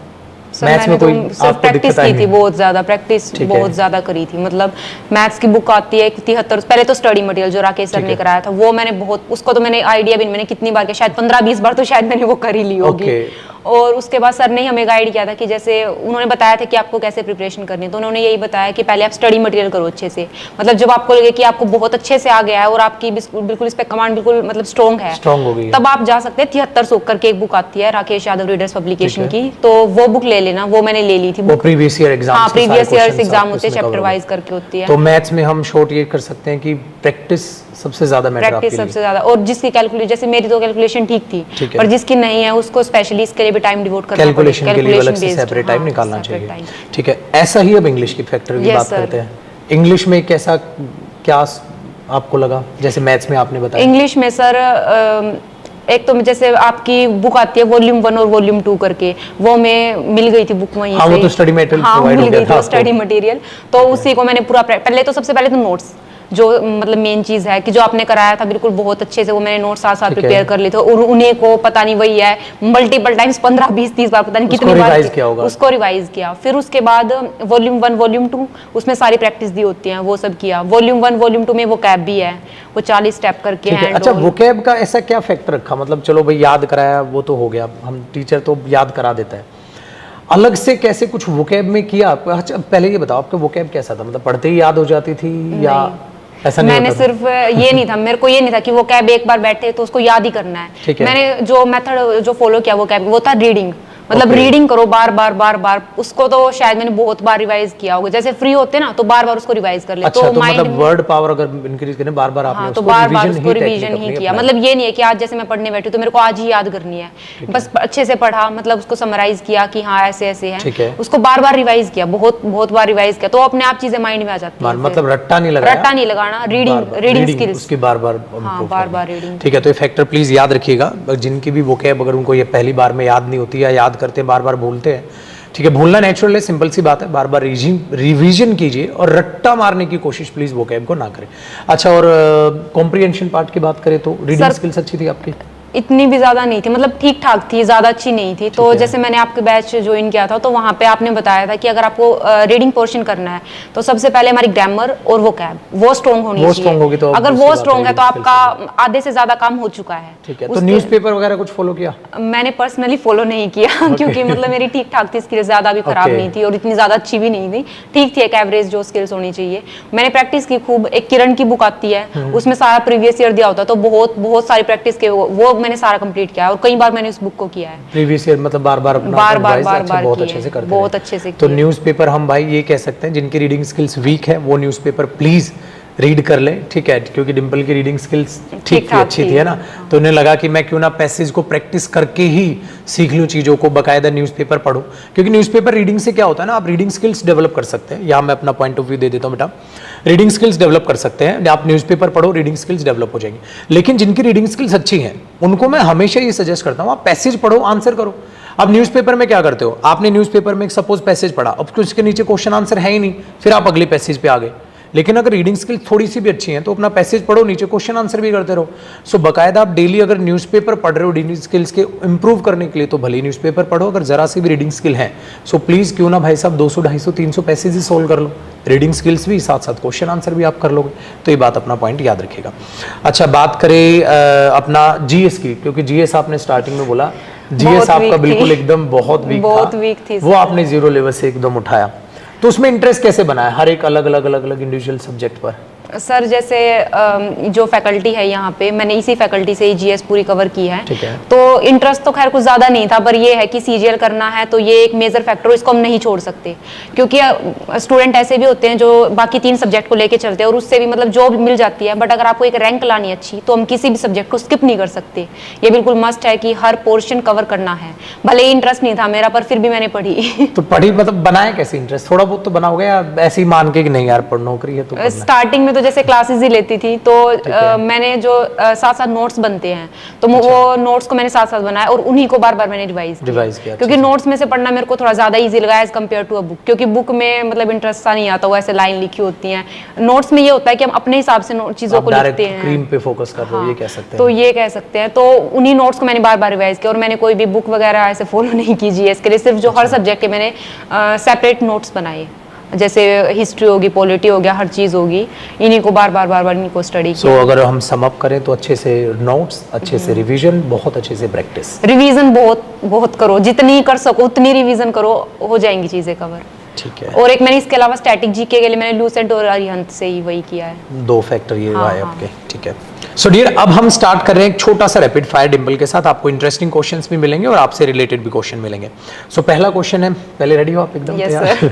Speaker 2: मैथ्स में? कोई आपको
Speaker 1: प्रैक्टिस की थी, बहुत ज्यादा प्रैक्टिस बहुत ज्यादा करी थी। मतलब मैथ्स की बुक आती है 73, पहले तो स्टडी मटेरियल जो राकेश सर ने कराया था वो मैंने बहुत, उसको तो मैंने आइडिया भी, मैंने कितनी बार किया, शायद 15-20 बार तो शायद मैंने वो कर ही ली होगी। और उसके बाद सर ने हमें गाइड किया था कि जैसे उन्होंने बताया था कि आपको कैसे प्रिपरेशन करनी है। तो उन्होंने यही बताया कि पहले आप स्टडी मटेरियल करो अच्छे से, मतलब जब आपको लगे कि आपको बहुत अच्छे से आ गया है और आपकी बिल्कुल इस पे कमांड बिल्कुल मतलब स्ट्रॉन्ग है, तब आप जा सकते हैं। 73 सो करके एक बुक आती है राकेश यादव रीडर्स पब्लिकेशन की, तो वो बुक ले लेना, वो मैंने ले ली थी। वो
Speaker 2: प्रीवियस ईयर एग्जाम,
Speaker 1: हाँ प्रीवियस ईयर एग्जाम होते हैं, चैप्टर वाइज करके होती है।
Speaker 2: तो मैथ्स में हम शॉर्ट ये कर सकते हैं कि प्रैक्टिस सबसे ज्यादा मैटर आपके लिए,
Speaker 1: प्रैक्टिस सबसे ज्यादा। और जिसकी कैलकुलेशन, जैसे मेरी तो कैलकुलेशन ठीक थी, पर जिसकी नहीं है उसको स्पेशली इसके लिए भी टाइम डिवोट करना पड़ेगा,
Speaker 2: कैलकुलेशन के लिए अलग से सेपरेट टाइम निकालना चाहिए, ठीक है। ऐसा ही अब इंग्लिश की फैक्टर की बात करते हैं। इंग्लिश में कैसा क्या आपको लगा, जैसे मैथ्स में आपने बताया?
Speaker 1: इंग्लिश में सर एक तो जैसे आपकी बुक आती है वॉल्यूम 1 और वॉल्यूम 2 करके, वो मैं मिल गई थी बुक वहीं से।
Speaker 2: वो तो स्टडी मटेरियल प्रोवाइड हो गया था,
Speaker 1: स्टडी मटेरियल। तो उसी को मैंने पूरा पहले तो सबसे पहले तो नोट्स जो मतलब मेन चीज है कि जो आपने कराया था बिल्कुल बहुत अच्छे से, वो मैंने नोट्स साथ साथ प्रिपेयर कर लिए थे। और उन्हें को पता नहीं वही है मल्टीपल टाइम्स 15, 20, 30 बार पता नहीं कितनी बार उसको रिवाइज किया। फिर उसके बाद वॉल्यूम 1 वॉल्यूम 2 उसमें सारी प्रैक्टिस दी होती है, वो सब किया। वॉल्यूम 1 वॉल्यूम 2 में वो कैब भी है, वो 40 स्टेप करके है।
Speaker 2: अच्छा, वो कैब का ऐसा क्या फैक्टर रखा? मतलब चलो भाई याद कराया वो तो हो गया, हम टीचर तो याद करा देता है, अलग से कैसे कुछ वोकैब में किया? अच्छा पहले ये बताओ आपका वोकैब कैसा था, मतलब पढ़ते ही याद हो जाती थी या ऐसा नहीं?
Speaker 1: मैंने सिर्फ ये नहीं था, मेरे को ये नहीं था कि वो कैब एक बार बैठे तो उसको याद ही करना है। मैंने जो मेथड जो फॉलो किया वो कैब वो था रीडिंग, मतलब
Speaker 2: Okay.
Speaker 1: रीडिंग करो बार बार बार बार, उसको तो शायद मैंने बहुत बार रिवाइज किया होगा, जैसे फ्री होते ना तो बार बार उसको रिवाइज कर ले।
Speaker 2: अच्छा, तो
Speaker 1: माइंड
Speaker 2: मतलब वर्ड पावर अगर इंक्रीज करें बार बार आपने
Speaker 1: हाँ, तो
Speaker 2: उसको
Speaker 1: बार बार
Speaker 2: रिवीजन
Speaker 1: उसको
Speaker 2: ही
Speaker 1: रिवीजन
Speaker 2: टेक्निक
Speaker 1: ही
Speaker 2: अपनी
Speaker 1: किया।
Speaker 2: apply
Speaker 1: मतलब ये नहीं है कि आज जैसे मैं पढ़ने बैठी तो मेरे को आज ही याद करनी है, बस अच्छे से पढ़ा, मतलब उसको समराइज किया कि हाँ ऐसे ऐसे
Speaker 2: ठीक
Speaker 1: है,
Speaker 2: है।
Speaker 1: उसको बार बार रिवाइज किया, बहुत बहुत बार रिवाइज किया, तो अपने आप चीजें माइंड में आ जाती है।
Speaker 2: मतलब रट्टा नहीं लगाया,
Speaker 1: रट्टा नहीं लगाना, रीडिंग स्किल्स,
Speaker 2: उसकी बार बार
Speaker 1: हाँ बार बार रीडिंग।
Speaker 2: ठीक है, तो ये फैक्टर प्लीज याद रखिएगा। जिनकी भी वोकैब अगर उनको ये पहली बार में याद नहीं होती या याद करते हैं बार बार भूलते हैं, ठीक है, भूलना नेचुरल है, सिंपल सी बात है, बार बार रिवीजन कीजिए और रट्टा मारने की कोशिश प्लीज वोकैब को ना करें। अच्छा, और कॉम्प्रिहेंशन पार्ट की बात करें तो रीडिंग स्किल्स अच्छी थी आपकी?
Speaker 1: इतनी भी ज्यादा नहीं थी, मतलब ठीक ठाक थी, ज्यादा अच्छी नहीं थी। तो
Speaker 2: है।
Speaker 1: जैसे मैंने आपके बैच ज्वाइन किया था तो वहाँ पे आपने बताया था कि अगर आपको रीडिंग पोर्शन करना है तो सबसे पहले हमारी ग्रामर और वोकैब वो स्ट्रॉन्ग होनी चाहिए।
Speaker 2: तो
Speaker 1: अगर वो स्ट्रॉन्ग है तो आपका आधे से ज्यादा काम हो चुका है।
Speaker 2: ठीक है, तो न्यूज़पेपर वगैरह कुछ फॉलो किया?
Speaker 1: मैंने पर्सनली फॉलो नहीं किया क्योंकि मतलब मेरी ठीक ठाक थी स्किल्स, ज्यादा भी खराब नहीं थी और इतनी ज्यादा अच्छी भी नहीं थी, ठीक थी, एक एवरेज जो स्किल्स होनी चाहिए। मैंने प्रैक्टिस की खूब, एक किरण की बुक आती है उसमें सारा प्रीवियस ईयर दिया होता है, तो बहुत बहुत सारी प्रैक्टिस के वो मैंने सारा कंप्लीट किया और कई बार मैंने उस बुक को किया है।
Speaker 2: प्रीवियस ईयर मतलब बार बार अपना
Speaker 1: बार
Speaker 2: बहुत अच्छे से करते हैं।
Speaker 1: बहुत अच्छे से।
Speaker 2: तो न्यूज़पेपर हम भाई ये कह सकते हैं जिनकी रीडिंग स्किल्स वीक है वो न्यूज़पेपर प्लीज रीड कर लें, ठीक है, क्योंकि डिम्पल की रीडिंग स्किल्स ठीक थी, अच्छी थी, है ना, तो उन्हें लगा कि मैं क्यों ना पैसेज को प्रैक्टिस करके ही सीख लूं चीज़ों को, बाकायदा न्यूज़पेपर पढूं, क्योंकि न्यूज़पेपर रीडिंग से क्या होता है ना, आप रीडिंग स्किल्स डेवलप कर सकते हैं। यहाँ मैं अपना पॉइंट ऑफ व्यू दे देता हूँ बेटा, रीडिंग स्किल्स डेवलप कर सकते हैं, आप न्यूज़पेपर पढ़ो, रीडिंग स्किल्स डेवलप हो जाएंगी। लेकिन जिनकी रीडिंग स्किल्स अच्छी हैं उनको मैं हमेशा ये सजेस्ट करता हूँ आप पैसेज पढ़ो, आंसर करो। अब न्यूज़पेपर में क्या करते हो, आपने न्यूज़पेपर में एक सपोज पैसेज पढ़ा, अब उसके नीचे क्वेश्चन आंसर है ही नहीं, फिर आप अगले पैसेज पे आ गए। लेकिन अगर रीडिंग स्किल थोड़ी सी भी अच्छी है तो अपना पैसेज पढ़ो, नीचे क्वेश्चन आंसर भी करते रहो। सो बाकायदा आप डेली अगर न्यूज़पेपर पढ़ रहे हो रीडिंग स्किल्स के इंप्रूव करने के लिए तो भले ही न्यूज़पेपर पढ़ो, अगर जरा सी भी रीडिंग स्किल है सो प्लीज क्यों ना भाई साहब 200 250 300 पैसेज ही सोल्व कर लो, रीडिंग स्किल्स भी साथ साथ क्वेश्चन आंसर भी आप कर लोगे। तो ये बात अपना पॉइंट याद रखिएगा। अच्छा, बात करें अपना जीएस की, क्योंकि जीएस आपने स्टार्टिंग में बोला जीएस आपका बिल्कुल एकदम बहुत वीक
Speaker 1: थी,
Speaker 2: वो आपने 0 लेवल से एकदम उठाया, तो उसमें इंटरेस्ट कैसे बना है हर एक अलग अलग इंडिविजुअल सब्जेक्ट पर?
Speaker 1: सर जैसे जो फैकल्टी है यहाँ पे, मैंने इसी फैकल्टी से ही जीएस पूरी कवर की है,
Speaker 2: ठीक है।
Speaker 1: तो इंटरेस्ट तो खैर कुछ ज्यादा नहीं था, पर ये है कि सीजीएल करना है तो ये एक मेजर फैक्टर, इसको हम नहीं छोड़ सकते, क्योंकि स्टूडेंट ऐसे भी होते हैं जो बाकी 3 सब्जेक्ट को लेके चलते हैं और उससे भी मतलब जॉब मिल जाती है, बट अगर आपको एक रैंक लानी अच्छी तो हम किसी भी सब्जेक्ट को स्किप नहीं कर सकते। ये बिल्कुल मस्ट है कि हर पोर्शन कवर करना है। भले ही इंटरेस्ट नहीं था मेरा, पर फिर भी मैंने पढ़ी।
Speaker 2: तो पढ़ी मतलब बनाया कैसे इंटरेस्ट? थोड़ा बहुत तो बनाओगे या ऐसे ही मान के कि नहीं यार पढ़ नौकरी है तो
Speaker 1: स्टार्टिंग में तो जैसे क्लासेस ही लेती थी तो मैंने जो साथ साथ नोट्स बनते हैं तो वो नोट्स को मैंने साथ साथ बनाया और उन्हीं को बार बार मैंने रिवाइज किया, क्योंकि नोट्स में से पढ़ना मेरे को थोड़ा ज्यादा इजी लगा as compare to a book, क्योंकि बुक में मतलब इंटरेस्ट सा नहीं आता, वो ऐसे लाइन लिखी होती हैं। नोट्स में ये होता है कि हम अपने हिसाब से चीजों को लिखते हैं,
Speaker 2: क्रीम पे फोकस कर रहे हो, ये कह सकते हैं।
Speaker 1: तो ये कह सकते हैं, तो उन्हीं नोट्स को मैंने बार बार रिवाइज किया और मैंने कोई भी बुक वगैरह ऐसे फॉलो नहीं की जीएस के लिए, सिर्फ जो हर सब्जेक्ट के मैंने सेपरेट नोट्स बनाए, जैसे हिस्ट्री होगी, पॉलिटी हो गया, हर चीज होगी, इन्हीं को बार बार इन्हीं को स्टडी किया।
Speaker 2: सो अगर हम सम अप करें तो अच्छे से नोट्स, अच्छे से रिवीजन, बहुत अच्छे से प्रैक्टिस।
Speaker 1: रिवीजन बहुत करो, जितनी कर सको उतनी रिवीजन करो, हो जाएंगी चीजें कवर।
Speaker 2: ठीक है।
Speaker 1: और एक मैंने इसके अलावा स्टैटिक जीके के लिए मैंने लूसेंट और अरिहंत से ही वही किया है।
Speaker 2: 2 फैक्टर ये आए आपके, ठीक है। सो डियर, अब हम स्टार्ट कर रहे हैं एक छोटा सा रैपिड फायर डिम्पल के साथ। आपको इंटरेस्टिंग क्वेश्चंस भी मिलेंगे और आपसे रिलेटेड भी क्वेश्चन मिलेंगे। सो पहला क्वेश्चन है, पहले रेडी हो आप एकदम?
Speaker 1: Yes, sir.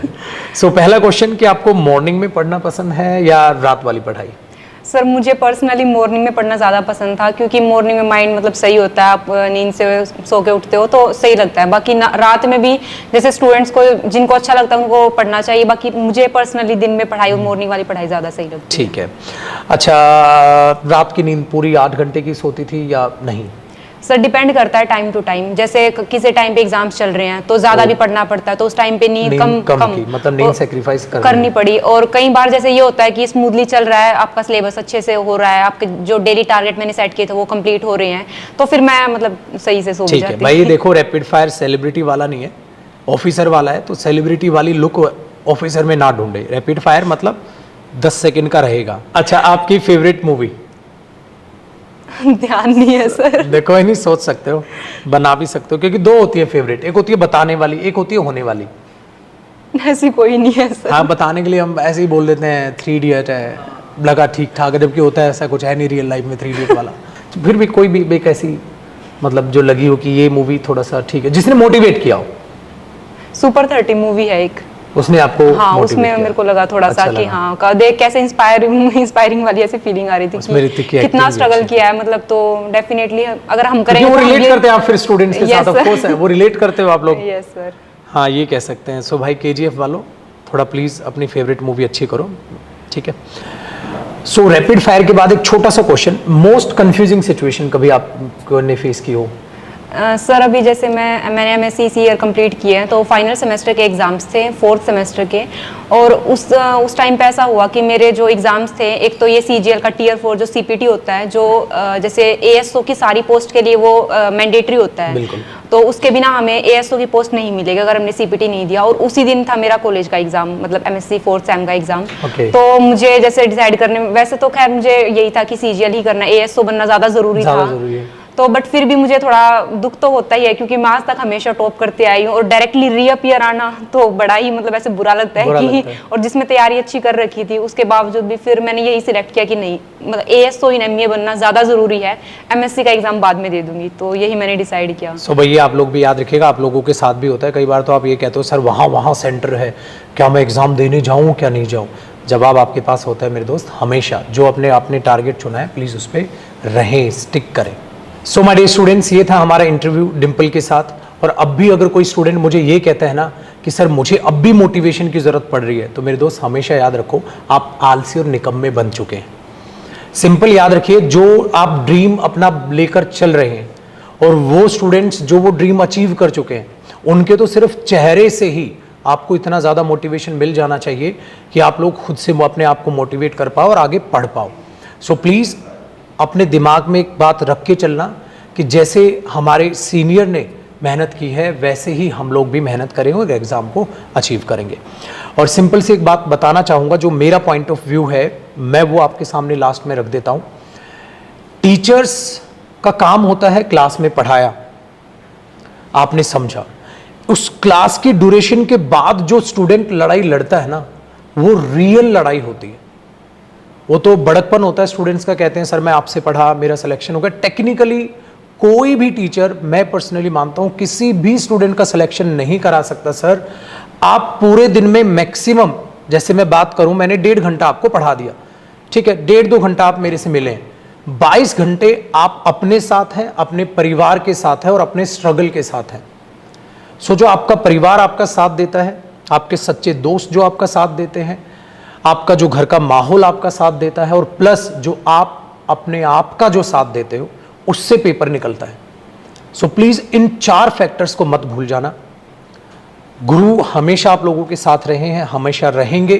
Speaker 2: सो पहला क्वेश्चन कि आपको मॉर्निंग में पढ़ना पसंद है या रात वाली पढ़ाई?
Speaker 1: सर मुझे पर्सनली मॉर्निंग में पढ़ना ज़्यादा पसंद था, क्योंकि मॉर्निंग में माइंड मतलब सही होता है, आप नींद से सो के उठते हो तो सही लगता है। बाकी रात में भी जैसे स्टूडेंट्स को जिनको अच्छा लगता है उनको पढ़ना चाहिए, बाकी मुझे पर्सनली दिन में पढ़ाई और मॉर्निंग वाली पढ़ाई ज़्यादा सही लगती है।
Speaker 2: ठीक है। अच्छा, रात की नींद पूरी 8 घंटे की सोती थी या नहीं?
Speaker 1: सर डिपेंड करता है टाइम टू टाइम, जैसे किसी टाइम पे एग्जाम्स चल रहे हैं तो ज्यादा भी पढ़ना पड़ता है, तो उस टाइम पे नींद कम
Speaker 2: की, मतलब नींद सैक्रिफाइस
Speaker 1: करनी पड़ी। और कई बार जैसे ये होता है कि स्मूथली चल रहा है, आपका सिलेबस अच्छे से हो रहा है, आपके जो डेली टारगेट मैंने सेट किए थे वो कंप्लीट हो रहे हैं, तो फिर मैं मतलब सही से सो भी जाती हूं।
Speaker 2: भाई देखो, रैपिड फायर सेलिब्रिटी वाला नहीं है, ऑफिसर वाला है, तो सेलिब्रिटी वाली लुक ऑफिसर में ना ढूंढे। रैपिड फायर मतलब 10 सेकंड का रहेगा। अच्छा, आपकी फेवरेट मूवी?
Speaker 1: ध्यान नहीं है सर।
Speaker 2: देखो, ये नहीं सोच सकते हो, बना भी सकते हो, क्योंकि 2 होती है फेवरेट, एक होती है बताने वाली, एक होती है होने वाली।
Speaker 1: ऐसी कोई नहीं है सर।
Speaker 2: हाँ, बताने के लिए हम ऐसे ही बोल देते हैं 3 इडियट है, लगा ठीक ठाक, जबकि होता है ऐसा कुछ है नहीं रियल लाइफ में 3 इडियट वाला। तो फिर भी कोई भी एक ऐसी मतलब जो लगी हो कि ये मूवी थोड़ा सा ठीक है, जिसने मोटिवेट किया हो?
Speaker 1: सुपर 30 मूवी है एक,
Speaker 2: उसने आपको
Speaker 1: हाँ
Speaker 2: motivate
Speaker 1: उसमें
Speaker 2: किया?
Speaker 1: मेरे को लगा थोड़ा
Speaker 2: अच्छा
Speaker 1: सा कि
Speaker 2: लगा।
Speaker 1: हाँ देख कैसे इंस्पायरिंग वाली ऐसी फीलिंग आ रही थी
Speaker 2: उसमें ऋतिक की
Speaker 1: कि कितना
Speaker 2: acting भी
Speaker 1: स्ट्रगल
Speaker 2: अच्छी
Speaker 1: किया है, मतलब तो डेफिनेटली अगर हम
Speaker 2: क्योंकि
Speaker 1: करेंगे
Speaker 2: वो
Speaker 1: तो
Speaker 2: रिलेट करते हैं आप फिर स्टूडेंट्स के
Speaker 1: Yes,
Speaker 2: साथ, ऑफ कोर्स है वो रिलेट करते हो आप लोग।
Speaker 1: Yes sir.
Speaker 2: हाँ ये कह सकते हैं। सो भाई KGF वालों, थोड़ा प्लीज अपनी फेवरेट मूवी अच्छी करो, ठीक है। सो रैपिड फायर के बाद एक छोटा सा क्वेश्चन, मोस्ट कंफ्यूजिंग सिचुएशन कभी आपको ने फेस की हो?
Speaker 1: सर अभी जैसे मैंने MSc इसी ईयर कंप्लीट किया है, तो फाइनल सेमेस्टर के एग्ज़ाम्स थे 4th सेमेस्टर के, और उस टाइम पे ऐसा हुआ कि मेरे जो एग्ज़ाम्स थे, एक तो ये CGL का Tier 4 जो CPT होता है, जो जैसे ASO की सारी पोस्ट के लिए वो मैंडेटरी होता है,
Speaker 2: बिल्कुल।
Speaker 1: तो उसके बिना हमें ASO की पोस्ट नहीं मिलेगी अगर हमने CPT नहीं दिया, और उसी दिन था मेरा कॉलेज का एग्ज़ाम, मतलब MSc 4th सेम का एग्ज़ाम।
Speaker 2: Okay.
Speaker 1: तो मुझे जैसे डिसाइड करने में, वैसे तो खैर मुझे यही था कि CGL ही करना, ASO बनना ज़्यादा ज़रूरी था, तो बट फिर भी मुझे थोड़ा दुख तो होता ही है, क्योंकि मैं आज तक हमेशा टॉप करते आई हूँ, और डायरेक्टली रीअपियर आना तो बड़ा ही मतलब ऐसे बुरा लगता है कि और जिसमें तैयारी अच्छी कर रखी थी, उसके बावजूद भी फिर मैंने यही सिलेक्ट किया कि नहीं, मतलब ASO इन MA बनना ज़्यादा ज़रूरी है, MSc का एग्जाम बाद में दे दूंगी, तो यही मैंने डिसाइड किया।
Speaker 2: सो भैया आप लोग भी याद रखिएगा, आप लोगों के साथ भी होता है कई बार, तो आप ये कहते हो सर वहाँ सेंटर है, क्या मैं एग्जाम देने जाऊँ क्या नहीं जाऊँ? जवाब आपके पास होता है मेरे दोस्त, हमेशा जो आपने टारगेट चुना है प्लीज़ उस पर रहें, स्टिक करें। सो माय डियर स्टूडेंट्स, ये था हमारा इंटरव्यू डिम्पल के साथ। और अब भी अगर कोई स्टूडेंट मुझे ये कहता है ना कि सर मुझे अब भी मोटिवेशन की ज़रूरत पड़ रही है, तो मेरे दोस्त हमेशा याद रखो आप आलसी और निकम्मे बन चुके हैं। सिंपल याद रखिए, जो आप ड्रीम अपना लेकर चल रहे हैं और वो स्टूडेंट्स जो वो ड्रीम अचीव कर चुके हैं, उनके तो सिर्फ चेहरे से ही आपको इतना ज़्यादा मोटिवेशन मिल जाना चाहिए कि आप लोग खुद से अपने आप को मोटिवेट कर पाओ और आगे पढ़ पाओ। सो प्लीज़ अपने दिमाग में एक बात रख के चलना कि जैसे हमारे सीनियर ने मेहनत की है, वैसे ही हम लोग भी मेहनत करेंगे और एग्ज़ाम को अचीव करेंगे। और सिंपल सी एक बात बताना चाहूँगा, जो मेरा पॉइंट ऑफ व्यू है मैं वो आपके सामने लास्ट में रख देता हूँ। टीचर्स का काम होता है क्लास में पढ़ाया, आपने समझा, उस क्लास की ड्यूरेशन के बाद जो स्टूडेंट लड़ाई लड़ता है ना, वो रियल लड़ाई होती है। वो तो बड़कपन होता है स्टूडेंट्स का, कहते हैं सर मैं आपसे पढ़ा मेरा सिलेक्शन हो गया। टेक्निकली कोई भी टीचर, मैं पर्सनली मानता हूं, किसी भी स्टूडेंट का सिलेक्शन नहीं करा सकता। सर आप पूरे दिन में मैक्सिमम, जैसे मैं बात करूं, मैंने 1.5 घंटा आपको पढ़ा दिया, ठीक है, 1.5-2 घंटा आप मेरे से मिले हैं, 22 घंटे आप अपने साथ हैं, अपने परिवार के साथ हैं और अपने स्ट्रगल के साथ हैं। सो जो आपका परिवार आपका साथ देता है, आपके सच्चे दोस्त जो आपका साथ देते हैं, आपका जो घर का माहौल आपका साथ देता है, और प्लस जो आप अपने आप का जो साथ देते हो, उससे पेपर निकलता है। सो प्लीज इन 4 फैक्टर्स को मत भूल जाना। गुरु हमेशा आप लोगों के साथ रहे हैं, हमेशा रहेंगे,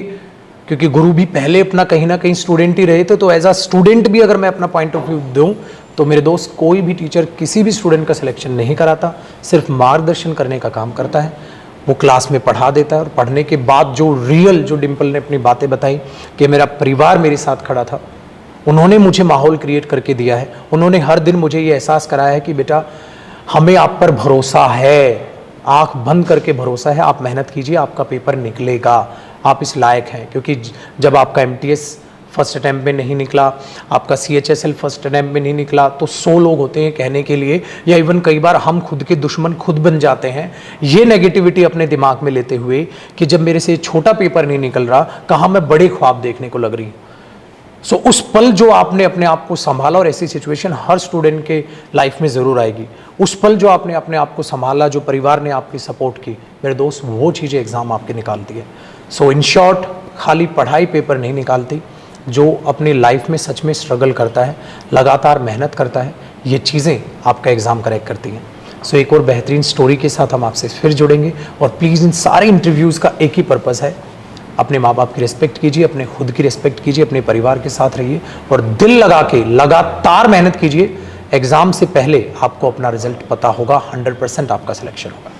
Speaker 2: क्योंकि गुरु भी पहले अपना कहीं ना कहीं स्टूडेंट ही रहे थे। तो एज अ स्टूडेंट भी अगर मैं अपना पॉइंट ऑफ व्यू दूं, तो मेरे दोस्त कोई भी टीचर किसी भी स्टूडेंट का सिलेक्शन नहीं कराता, सिर्फ मार्गदर्शन करने का काम करता है। वो क्लास में पढ़ा देता है, और पढ़ने के बाद जो रियल, जो डिम्पल ने अपनी बातें बताई कि मेरा परिवार मेरे साथ खड़ा था, उन्होंने मुझे माहौल क्रिएट करके दिया है, उन्होंने हर दिन मुझे ये एहसास कराया है कि बेटा हमें आप पर भरोसा है, आंख बंद करके भरोसा है, आप मेहनत कीजिए, आपका पेपर निकलेगा, आप इस लायक हैं। क्योंकि जब आपका MTS फर्स्ट अटैम्प्ट में नहीं निकला, आपका CHSL फर्स्ट अटैम्प्ट में नहीं निकला, तो 100 लोग होते हैं कहने के लिए, या इवन कई बार हम खुद के दुश्मन खुद बन जाते हैं, ये नेगेटिविटी अपने दिमाग में लेते हुए कि जब मेरे से छोटा पेपर नहीं निकल रहा, कहाँ मैं बड़े ख्वाब देखने को लग रही हूँ। सो उस पल जो आपने अपने आप को संभाला, और ऐसी सिचुएशन हर स्टूडेंट के लाइफ में ज़रूर आएगी, उस पल जो आपने अपने आप को संभाला, जो परिवार ने आपकी सपोर्ट की, मेरे दोस्त वो चीज़ें एग्ज़ाम आपके निकालती है। सो इन शॉर्ट, खाली पढ़ाई पेपर नहीं निकालती, जो अपनी लाइफ में सच में स्ट्रगल करता है, लगातार मेहनत करता है, ये चीज़ें आपका एग्ज़ाम करेक्ट करती हैं। सो एक और बेहतरीन स्टोरी के साथ हम आपसे फिर जुड़ेंगे, और प्लीज़ इन सारे इंटरव्यूज़ का एक ही पर्पज़ है, अपने माँ बाप की रिस्पेक्ट कीजिए, अपने खुद की रिस्पेक्ट कीजिए, अपने परिवार के साथ रहिए, और दिल लगा के लगातार मेहनत कीजिए। एग्ज़ाम से पहले आपको अपना रिजल्ट पता होगा, 100% आपका सिलेक्शन होगा।